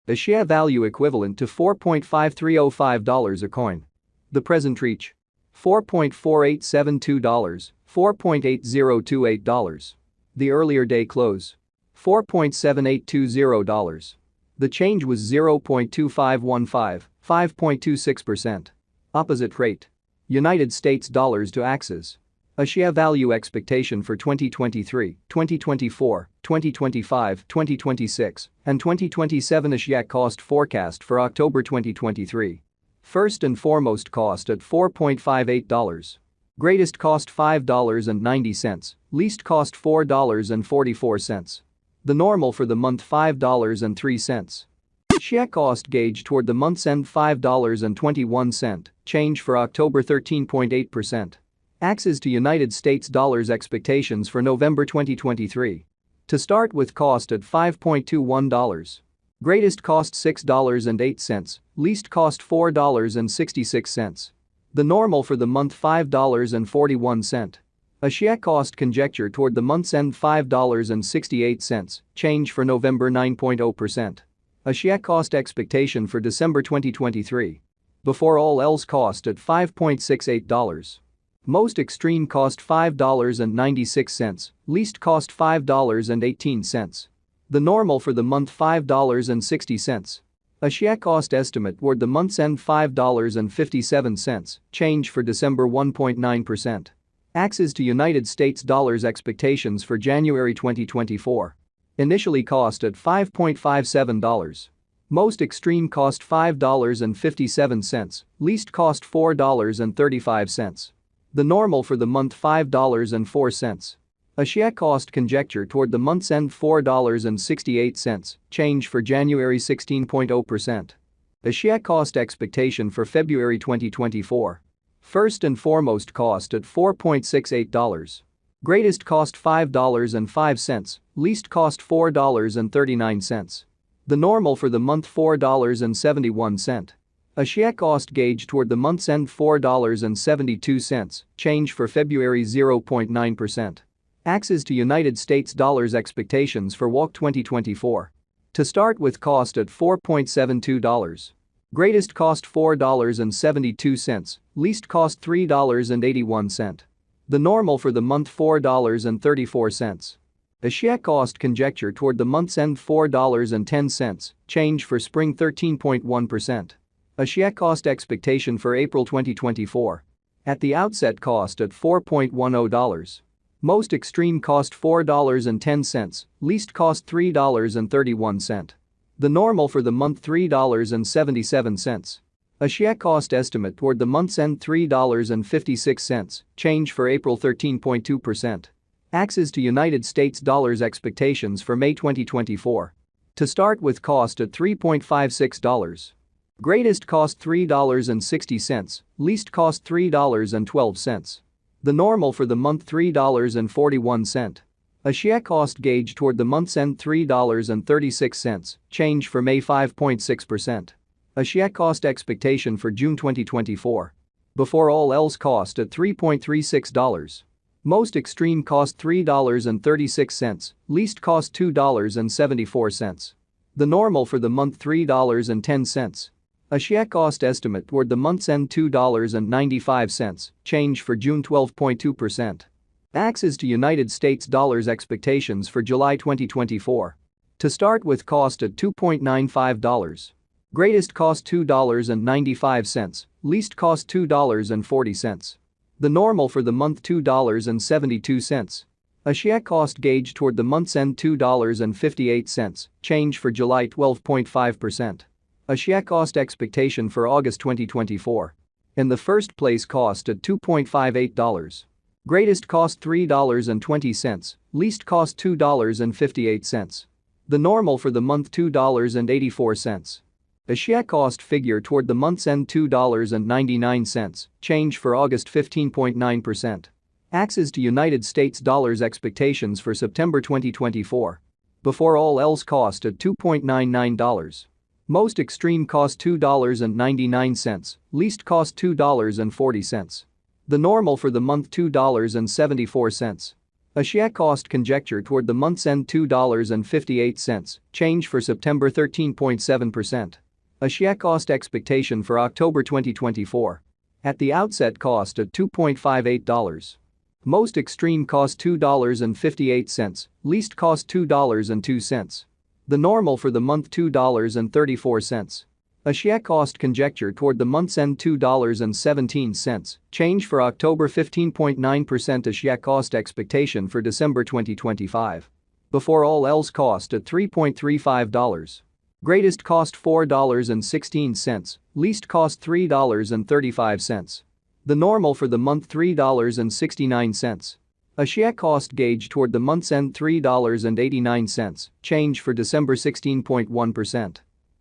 A share value equivalent to $4.5305 a coin. The present reach: $4.4872, $4.8028. The earlier day close: $4.7820. The change was 0.2515, 5.26%. Opposite rate: United States dollars to Axes. A share value expectation for 2023, 2024, 2025, 2026, and 2027. A share cost forecast for October 2023. First and foremost cost at $4.58. Greatest cost $5.90, least cost $4.44. The normal for the month $5.03. Share cost gauge toward the month's end $5.21, change for October 13.8%. Axes to United States dollars expectations for November 2023. To start with, cost at $5.21. Greatest cost $6.08, least cost $4.66. The normal for the month $5.41. A share cost conjecture toward the month's end $5.68, change for November 9.0%. A share cost expectation for December 2023. Before all else, cost at $5.68. Most extreme cost $5.96, least cost $5.18. The normal for the month $5.60. A share cost estimate toward the month's end $5.57, change for December 1.9%. Axes to United States dollars expectations for January 2024. Initially cost at $5.57. Most extreme cost $5.57, least cost $4.35. The normal for the month $5.04. A share cost conjecture toward the month's end $4.68, change for January 16.0%. A share cost expectation for February 2024. First and foremost cost at $4.68. Greatest cost $5.05, least cost $4.39. The normal for the month $4.71. A share cost gauge toward the month's end $4.72, change for February 0.9%. Axes to United States dollars expectations for WAC 2024. To start with, cost at $4.72. Greatest cost $4.72, least cost $3.81. The normal for the month $4.34. A share cost conjecture toward the month's end $4.10, change for spring 13.1%. A share cost expectation for April 2024. At the outset, cost at $4.10. Most extreme cost $4.10, least cost $3.31. The normal for the month $3.77. A share cost estimate toward the month's end $3.56, change for April 13.2%. Axes to United States dollars expectations for May 2024. To start with, cost at $3.56. Greatest cost $3.60, least cost $3.12. The normal for the month $3.41. A share cost gauge toward the month's end $3.36, change for May 5.6%. A share cost expectation for June 2024. Before all else, cost at $3.36. Most extreme cost $3.36, least cost $2.74. The normal for the month $3.10. A share cost estimate toward the month's end $2.95, change for June 12.2%. Axes to United States dollars expectations for July 2024. To start with, cost at $2.95. Greatest cost $2.95, least cost $2.40. The normal for the month $2.72. A share cost gauge toward the month's end $2.58, change for July 12.5%. A share cost expectation for August 2024. In the first place, cost at $2.58. Greatest cost $3.20, least cost $2.58. The normal for the month $2.84. A share cost figure toward the month's end $2.99, change for August 15.9%. Axes to United States dollars expectations for September 2024. Before all else, cost at $2.99. Most extreme cost $2.99, least cost $2.40. The normal for the month $2.74. Axie cost conjecture toward the month's end $2.58, change for September 13.7%. Axie cost expectation for October 2024. At the outset cost at $2.58. Most extreme cost $2.58, least cost $2.02. The normal for the month $2.34. Axie cost conjecture toward the month's end $2.17, change for October 15.9%. Axie cost expectation for December 2025. Before all else cost at $3.35. Greatest cost $4.16, least cost $3.35. The normal for the month $3.69. Axie cost gauge toward the month's end $3.89, change for December 16.1%.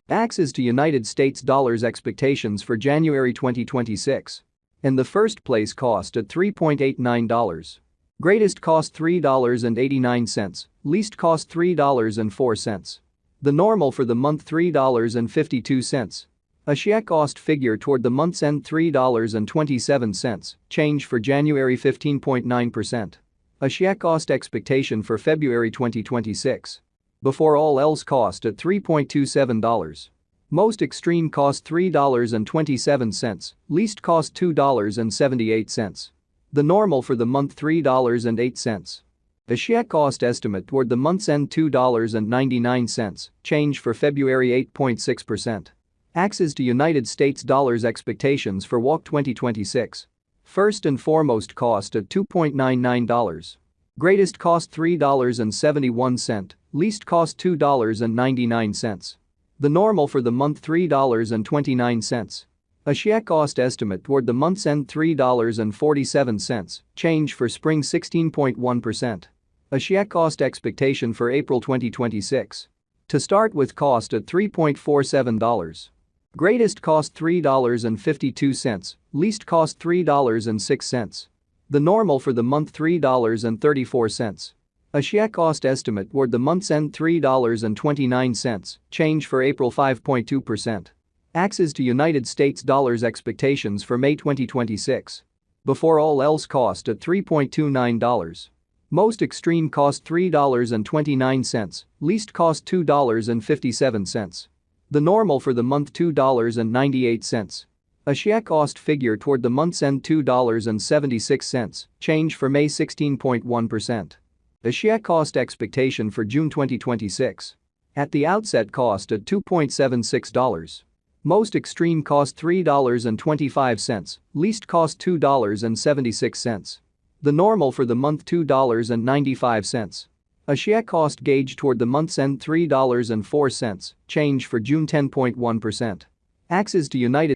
Axes to United States dollars expectations for January 2026. In the first place cost at $3.89. Greatest cost $3.89, least cost $3.04. The normal for the month $3.52. Axie cost figure toward the month's end $3.27, change for January 15.9%. Axie cost expectation for February 2026. Before all else cost at $3.27. Most extreme cost $3.27, least cost $2.78. The normal for the month $3.08. Axie cost estimate toward the month's end $2.99, change for February 8.6%. Axes to United States dollars expectations for WOC 2026. First and foremost cost at $2.99. Greatest cost $3.71, least cost $2.99. The normal for the month $3.29. Axie cost estimate toward the month's end $3.47, change for spring 16.1%. Axie cost expectation for April 2026. To start with cost at $3.47. Greatest cost $3.52, least cost $3.06. The normal for the month $3.34. Axie cost estimate toward the month's end $3.29, change for April 5.2%. Axes to United States dollars expectations for May 2026. Before all else cost at $3.29. Most extreme cost $3.29, least cost $2.57. The normal for the month $2.98. Axie cost figure toward the month's end $2.76, change for May 16.1%. Axie cost expectation for June 2026. At the outset cost at $2.76. Most extreme cost $3.25, least cost $2.76. The normal for the month $2.95. Axie cost gauge toward the month's end $3.04, change for June 10.1%. Axes to United